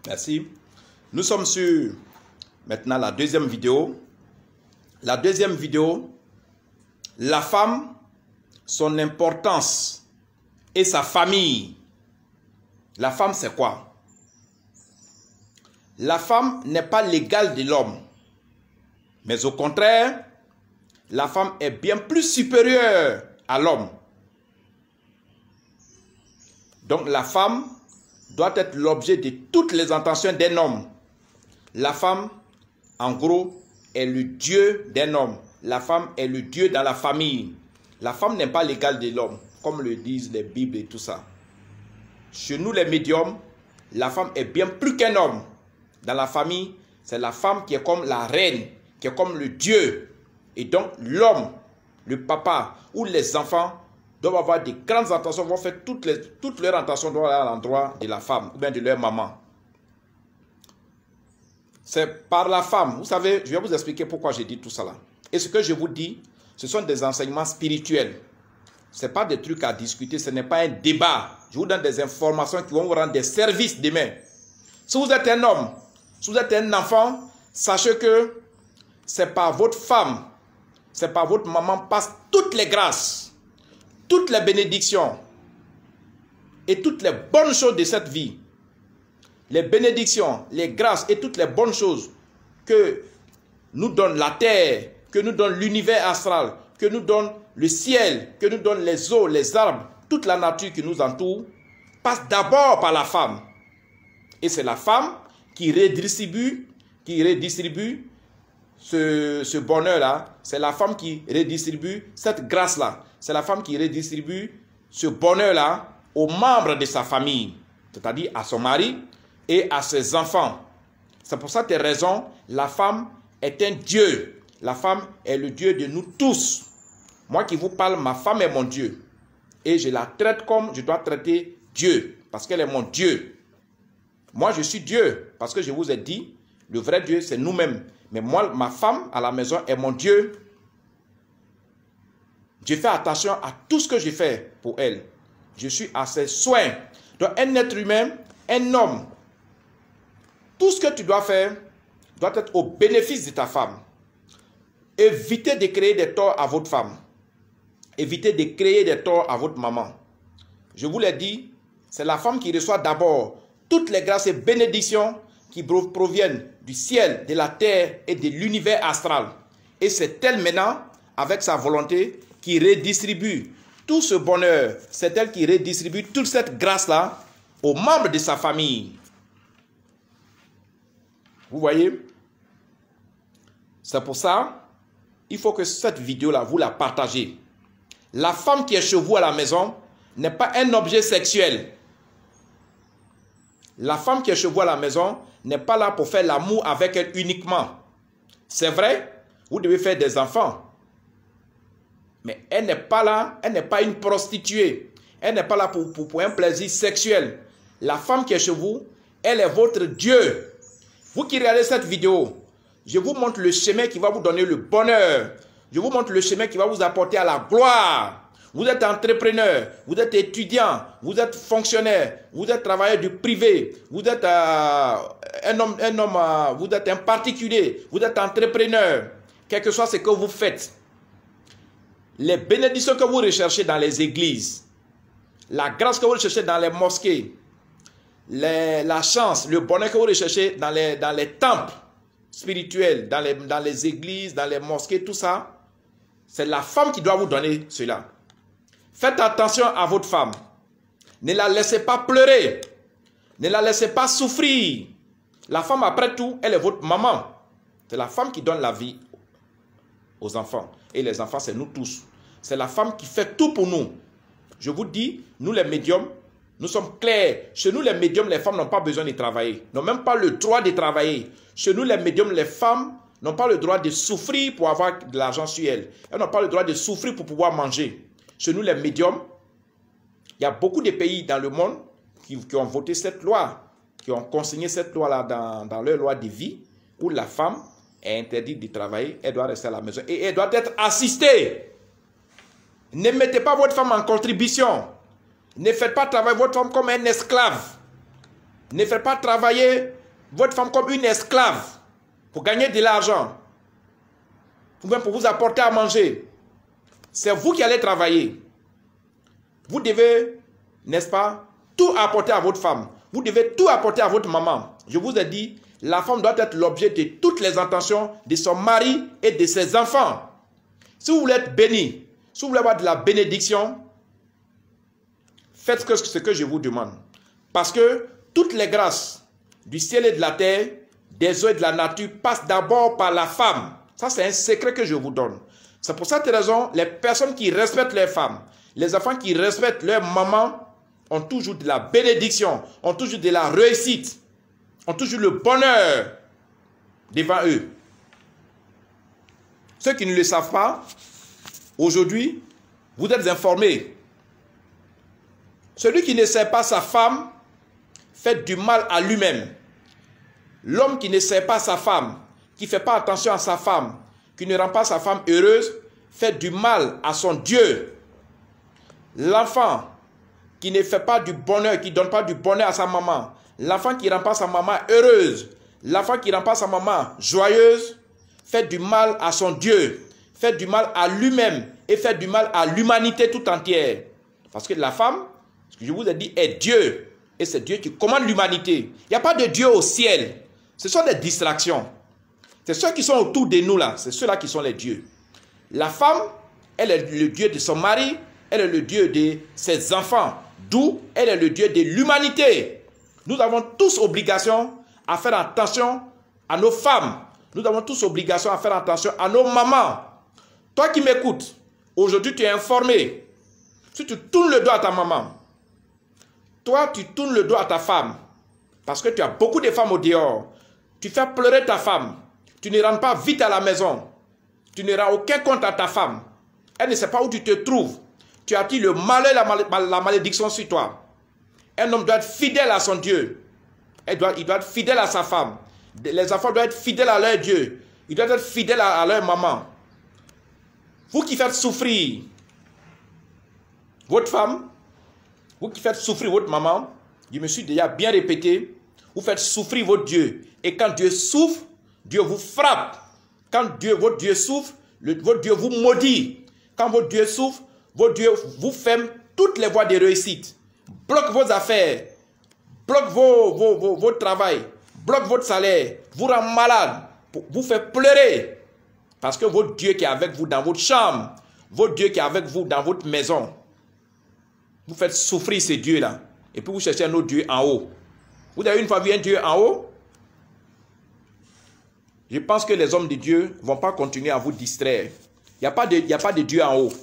Merci. Nous sommes sur maintenant la deuxième vidéo. La deuxième vidéo, la femme, son importance et sa famille. La femme, c'est quoi? La femme n'est pas l'égale de l'homme. Mais au contraire, la femme est bien plus supérieure à l'homme. Donc la femme doit être l'objet de toutes les intentions d'un homme. La femme, en gros, est le Dieu d'un homme. La femme est le Dieu dans la famille. La femme n'est pas l'égale de l'homme, comme le disent les Bibles et tout ça. Chez nous, les médiums, la femme est bien plus qu'un homme. Dans la famille, c'est la femme qui est comme la reine, qui est comme le Dieu. Et donc, l'homme, le papa ou les enfants doivent avoir de grandes intentions, vont faire toutes leurs intentions doivent aller à l'endroit de la femme ou bien de leur maman. C'est par la femme. Vous savez, je vais vous expliquer pourquoi j'ai dit tout ça là. Et ce que je vous dis, ce sont des enseignements spirituels. Ce n'est pas des trucs à discuter, ce n'est pas un débat. Je vous donne des informations qui vont vous rendre des services demain. Si vous êtes un homme, si vous êtes un enfant, sachez que c'est par votre femme, c'est par votre maman passe toutes les grâces, toutes les bénédictions et toutes les bonnes choses de cette vie. Les bénédictions, les grâces et toutes les bonnes choses que nous donne la terre, que nous donne l'univers astral, que nous donne le ciel, que nous donne les eaux, les arbres, toute la nature qui nous entoure, passe d'abord par la femme. Et c'est la femme qui redistribue ce bonheur-là. C'est la femme qui redistribue cette grâce-là. C'est la femme qui redistribue ce bonheur-là aux membres de sa famille, c'est-à-dire à son mari et à ses enfants. C'est pour cette raison, la femme est un Dieu. La femme est le Dieu de nous tous. Moi qui vous parle, ma femme est mon Dieu. Et je la traite comme je dois traiter Dieu, parce qu'elle est mon Dieu. Moi, je suis Dieu, parce que je vous ai dit, le vrai Dieu, c'est nous-mêmes. Mais moi, ma femme à la maison est mon Dieu. Je fais attention à tout ce que je fais pour elle. Je suis à ses soins. Donc, un être humain, un homme, tout ce que tu dois faire doit être au bénéfice de ta femme. Évitez de créer des torts à votre femme. Évitez de créer des torts à votre maman. Je vous l'ai dit, c'est la femme qui reçoit d'abord toutes les grâces et bénédictions qui proviennent du ciel, de la terre et de l'univers astral. Et c'est elle maintenant, avec sa volonté, qui redistribue tout ce bonheur. C'est elle qui redistribue toute cette grâce-là aux membres de sa famille. Vous voyez? C'est pour ça, il faut que cette vidéo-là, vous la partagez. La femme qui est chez vous à la maison n'est pas un objet sexuel. La femme qui est chez vous à la maison n'est pas là pour faire l'amour avec elle uniquement. C'est vrai, vous devez faire des enfants. Mais elle n'est pas là, elle n'est pas une prostituée. Elle n'est pas là pour un plaisir sexuel. La femme qui est chez vous, elle est votre Dieu. Vous qui regardez cette vidéo, je vous montre le chemin qui va vous donner le bonheur. Je vous montre le chemin qui va vous apporter à la gloire. Vous êtes entrepreneur, vous êtes étudiant, vous êtes fonctionnaire, vous êtes travailleur du privé, vous êtes vous êtes un particulier, vous êtes entrepreneur. Quel que soit ce que vous faites, les bénédictions que vous recherchez dans les églises, la grâce que vous recherchez dans les mosquées, la chance, le bonheur que vous recherchez dans les temples spirituels, dans les églises, dans les mosquées, tout ça, c'est la femme qui doit vous donner cela. Faites attention à votre femme. Ne la laissez pas pleurer. Ne la laissez pas souffrir. La femme, après tout, elle est votre maman. C'est la femme qui donne la vie aux enfants. Et les enfants, c'est nous tous. C'est la femme qui fait tout pour nous. Je vous dis, nous les médiums, nous sommes clairs. Chez nous, les médiums, les femmes n'ont pas besoin de travailler. N'ont même pas le droit de travailler. Chez nous, les médiums, les femmes n'ont pas le droit de souffrir pour avoir de l'argent sur elles. Elles n'ont pas le droit de souffrir pour pouvoir manger. Chez nous, les médiums, il y a beaucoup de pays dans le monde qui ont voté cette loi, qui ont consigné cette loi-là dans leur loi de vie, où la femme est interdite de travailler, elle doit rester à la maison et elle doit être assistée. Ne mettez pas votre femme en contribution. Ne faites pas travailler votre femme comme un esclave. Ne faites pas travailler votre femme comme une esclave pour gagner de l'argent, ou même pour vous apporter à manger. C'est vous qui allez travailler. Vous devez, n'est-ce pas, tout apporter à votre femme. Vous devez tout apporter à votre maman. Je vous ai dit, la femme doit être l'objet de toutes les intentions de son mari et de ses enfants. Si vous voulez être béni, si vous voulez avoir de la bénédiction, faites ce que je vous demande. Parce que toutes les grâces du ciel et de la terre, des eaux et de la nature passent d'abord par la femme. Ça, c'est un secret que je vous donne. C'est pour cette raison, les personnes qui respectent leurs femmes, les enfants qui respectent leur maman, ont toujours de la bénédiction, ont toujours de la réussite, ont toujours le bonheur devant eux. Ceux qui ne le savent pas, aujourd'hui, vous êtes informés. Celui qui ne sait pas sa femme fait du mal à lui-même. L'homme qui ne sait pas sa femme, qui ne fait pas attention à sa femme, qui ne rend pas sa femme heureuse, fait du mal à son Dieu. L'enfant qui ne fait pas du bonheur, qui ne donne pas du bonheur à sa maman, l'enfant qui ne rend pas sa maman heureuse, l'enfant qui ne rend pas sa maman joyeuse, fait du mal à son Dieu, fait du mal à lui-même et fait du mal à l'humanité tout entière. Parce que la femme, ce que je vous ai dit, est Dieu. Et c'est Dieu qui commande l'humanité. Il n'y a pas de Dieu au ciel. Ce sont des distractions. C'est ceux qui sont autour de nous là, c'est ceux-là qui sont les dieux. La femme, elle est le Dieu de son mari, elle est le Dieu de ses enfants. D'où elle est le Dieu de l'humanité. Nous avons tous obligation à faire attention à nos femmes. Nous avons tous obligation à faire attention à nos mamans. Toi qui m'écoutes, aujourd'hui tu es informé. Si tu tournes le dos à ta maman, toi tu tournes le dos à ta femme, parce que tu as beaucoup de femmes au dehors, tu fais pleurer ta femme, tu ne rentres pas vite à la maison, tu ne rends aucun compte à ta femme, elle ne sait pas où tu te trouves, tu attires le malheur, la malédiction sur toi. Un homme doit être fidèle à son Dieu, il doit être fidèle à sa femme, les enfants doivent être fidèles à leur Dieu, ils doivent être fidèles à leur maman. Vous qui faites souffrir votre femme, vous qui faites souffrir votre maman, je me suis déjà bien répété, vous faites souffrir votre Dieu. Et quand Dieu souffre, Dieu vous frappe. Quand votre Dieu souffre, votre Dieu vous maudit. Quand votre Dieu souffre, votre Dieu vous ferme toutes les voies de réussite. Bloque vos affaires, bloque votre travail, bloque votre salaire, vous rend malade, vous fait pleurer. Parce que votre Dieu qui est avec vous dans votre chambre, votre Dieu qui est avec vous dans votre maison, vous faites souffrir ce Dieu-là. Et puis vous cherchez un autre Dieu en haut. Vous avez une fois vu un Dieu en haut? Je pense que les hommes de Dieu ne vont pas continuer à vous distraire. Il n'y a pas de Dieu en haut.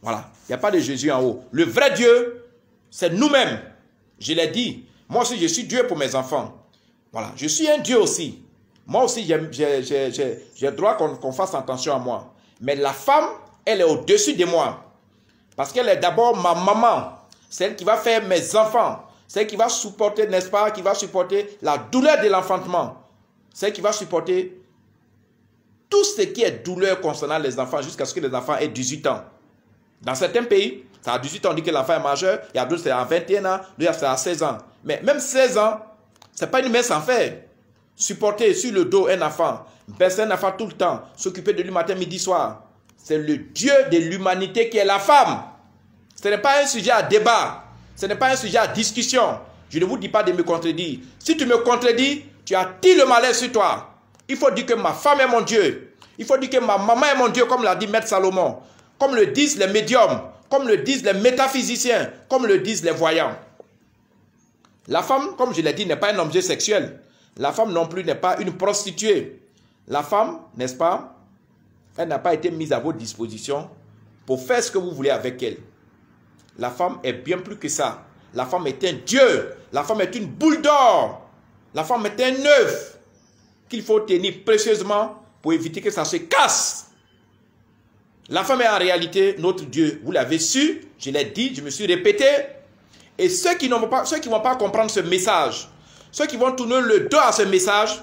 Voilà. Il n'y a pas de Jésus en haut. Le vrai Dieu, c'est nous-mêmes. Je l'ai dit. Moi aussi, je suis Dieu pour mes enfants. Voilà. Je suis un Dieu aussi. Moi aussi, j'ai droit qu'on fasse attention à moi. Mais la femme, elle est au-dessus de moi. Parce qu'elle est d'abord ma maman. C'est elle qui va faire mes enfants. C'est elle qui va supporter, n'est-ce pas, qui va supporter la douleur de l'enfantement. C'est elle qui va supporter tout ce qui est douleur concernant les enfants jusqu'à ce que les enfants aient 18 ans. Dans certains pays, ça a 18 ans, on dit que l'enfant est majeur. Il y a d'autres, c'est à 21 ans, d'autres, c'est à 16 ans. Mais même 16 ans, ce n'est pas une messe en faire. Supporter sur le dos un enfant, baisser un enfant tout le temps, s'occuper de lui matin, midi, soir. C'est le Dieu de l'humanité qui est la femme. Ce n'est pas un sujet à débat. Ce n'est pas un sujet à discussion. Je ne vous dis pas de me contredire. Si tu me contredis, tu attires le malheur sur toi. Il faut dire que ma femme est mon Dieu. Il faut dire que ma maman est mon Dieu, comme l'a dit Maître Salomon. Comme le disent les médiums, comme le disent les métaphysiciens, comme le disent les voyants. La femme, comme je l'ai dit, n'est pas un objet sexuel. La femme non plus n'est pas une prostituée. La femme, n'est-ce pas, elle n'a pas été mise à votre disposition pour faire ce que vous voulez avec elle. La femme est bien plus que ça. La femme est un Dieu. La femme est une boule d'or. La femme est un œuf qu'il faut tenir précieusement pour éviter que ça se casse. La femme est en réalité notre Dieu. Vous l'avez su, je l'ai dit, je me suis répété. Et ceux qui ne vont pas comprendre ce message, ceux qui vont tourner le dos à ce message,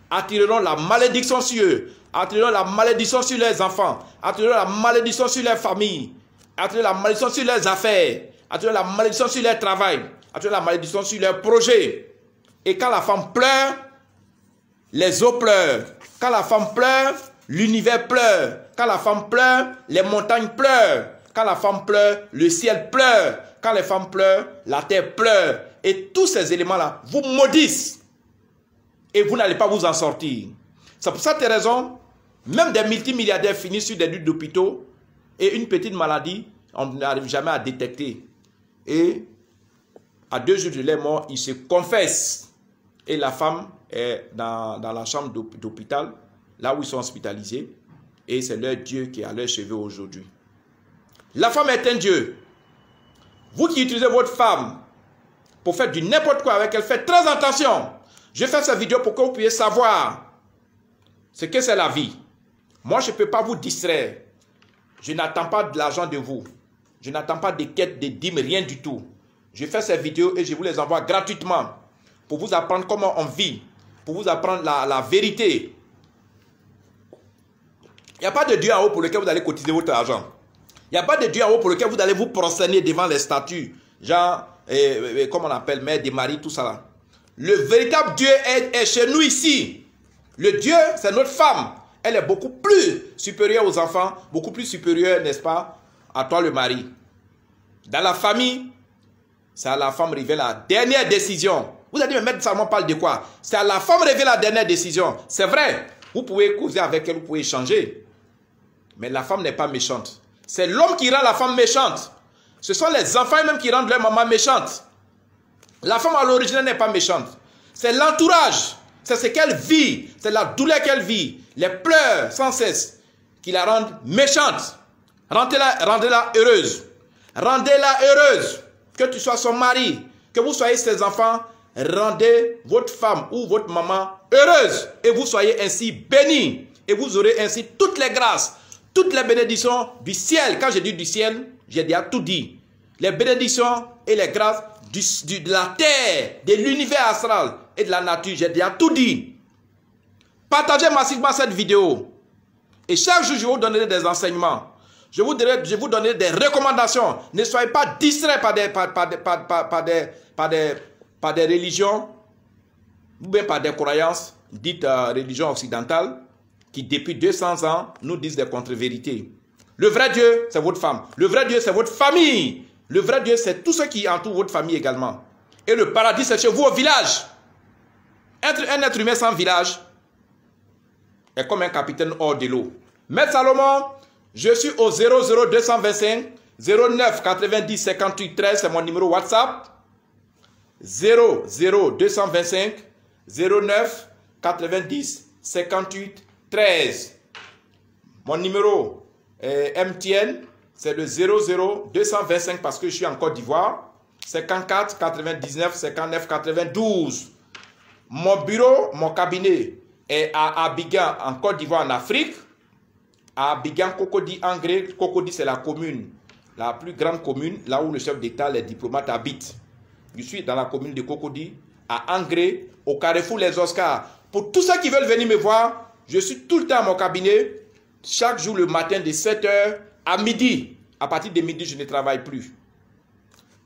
attireront la malédiction sur eux, attireront la malédiction sur leurs enfants, attireront la malédiction sur leurs familles, attireront la malédiction sur leurs affaires, attireront la malédiction sur leur travail, attireront la malédiction sur leurs projets. Et quand la femme pleure, les eaux pleurent. Quand la femme pleure, l'univers pleure. Quand la femme pleure, les montagnes pleurent. Quand la femme pleure, le ciel pleure. Quand les femmes pleurent, la terre pleure. Et tous ces éléments-là vous maudissent. Et vous n'allez pas vous en sortir. C'est pour cette raison, même des multimilliardaires finissent sur des lits d'hôpitaux et une petite maladie, on n'arrive jamais à détecter. Et à 2 jours de leur mort, ils se confessent. Et la femme est dans la chambre d'hôpital, là où ils sont hospitalisés. Et c'est leur Dieu qui est à leur chevet aujourd'hui. La femme est un Dieu. Vous qui utilisez votre femme pour faire du n'importe quoi avec elle, faites très attention. Je fais cette vidéo pour que vous puissiez savoir ce que c'est la vie. Moi, je ne peux pas vous distraire. Je n'attends pas de l'argent de vous. Je n'attends pas des quêtes, des dîmes, rien du tout. Je fais ces vidéos et je vous les envoie gratuitement pour vous apprendre comment on vit, pour vous apprendre la vérité. Il n'y a pas de Dieu en haut pour lequel vous allez cotiser votre argent. Il n'y a pas de Dieu en haut pour lequel vous allez vous prosterner devant les statues. Genre, comment on appelle, Mère des Maris, tout ça là. Le véritable Dieu est chez nous ici. Le Dieu, c'est notre femme. Elle est beaucoup plus supérieure aux enfants, beaucoup plus supérieure, n'est-ce pas, à toi le mari. Dans la famille, c'est à la femme révèle la dernière décision. Vous allez me mettre Salomon parle de quoi? C'est à la femme révèle la dernière décision. C'est vrai, vous pouvez causer avec elle, vous pouvez échanger. Mais la femme n'est pas méchante. C'est l'homme qui rend la femme méchante. Ce sont les enfants même qui rendent leur maman méchante. La femme à l'origine n'est pas méchante. C'est l'entourage. C'est ce qu'elle vit. C'est la douleur qu'elle vit. Les pleurs sans cesse qui la rendent méchante. Rendez-la heureuse. Rendez-la heureuse. Que tu sois son mari, que vous soyez ses enfants, rendez votre femme ou votre maman heureuse. Et vous soyez ainsi bénis. Et vous aurez ainsi toutes les grâces, toutes les bénédictions du ciel. Quand je dis du ciel, j'ai déjà tout dit. Les bénédictions et les grâces de la terre, de l'univers astral et de la nature. J'ai déjà tout dit. Partagez massivement cette vidéo. Et chaque jour, je vous donnerai des enseignements. Je vous donnerai des recommandations. Ne soyez pas distraits par des religions ou bien par des croyances dites religions occidentales qui depuis 200 ans nous disent des contre-vérités. Le vrai Dieu, c'est votre femme. Le vrai Dieu, c'est votre famille. Le vrai Dieu, c'est tout ce qui entoure votre famille également. Et le paradis, c'est chez vous au village. Un être humain sans village est comme un capitaine hors de l'eau. Maître Salomon, je suis au 00225 09 90 58 13, c'est mon numéro WhatsApp. 00225 09 90 58 13. Mon numéro MTN, c'est le 00225 parce que je suis en Côte d'Ivoire. 54 99 59 92. Mon bureau, mon cabinet est à Abidjan, en Côte d'Ivoire, en Afrique. À Abidjan, Cocody, Angré. Cocody, c'est la commune, la plus grande commune, là où le chef d'État, les diplomates habitent. Je suis dans la commune de Cocody, à Angré, au Carrefour Les Oscars. Pour tous ceux qui veulent venir me voir, je suis tout le temps à mon cabinet, chaque jour le matin de 7 h à midi. À partir de midi, je ne travaille plus.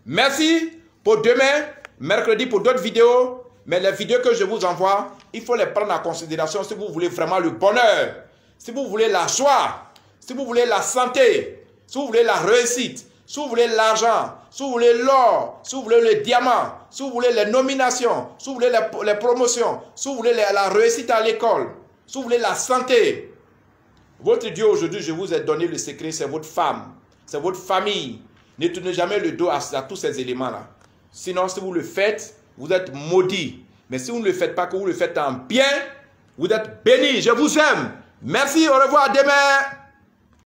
Merci pour demain, mercredi pour d'autres vidéos. Mais les vidéos que je vous envoie, il faut les prendre en considération si vous voulez vraiment le bonheur, si vous voulez la joie, si vous voulez la santé, si vous voulez la réussite, si vous voulez l'argent, si vous voulez l'or, si vous voulez le diamant, si vous voulez les nominations, si vous voulez les promotions, si vous voulez la réussite à l'école, si vous voulez la santé. Votre Dieu aujourd'hui, je vous ai donné le secret, c'est votre femme, c'est votre famille. Ne tournez jamais le dos à tous ces éléments-là. Sinon, si vous le faites, vous êtes maudit. Mais si vous ne le faites pas, que vous le faites en bien, vous êtes béni. Je vous aime. Merci, au revoir, à demain.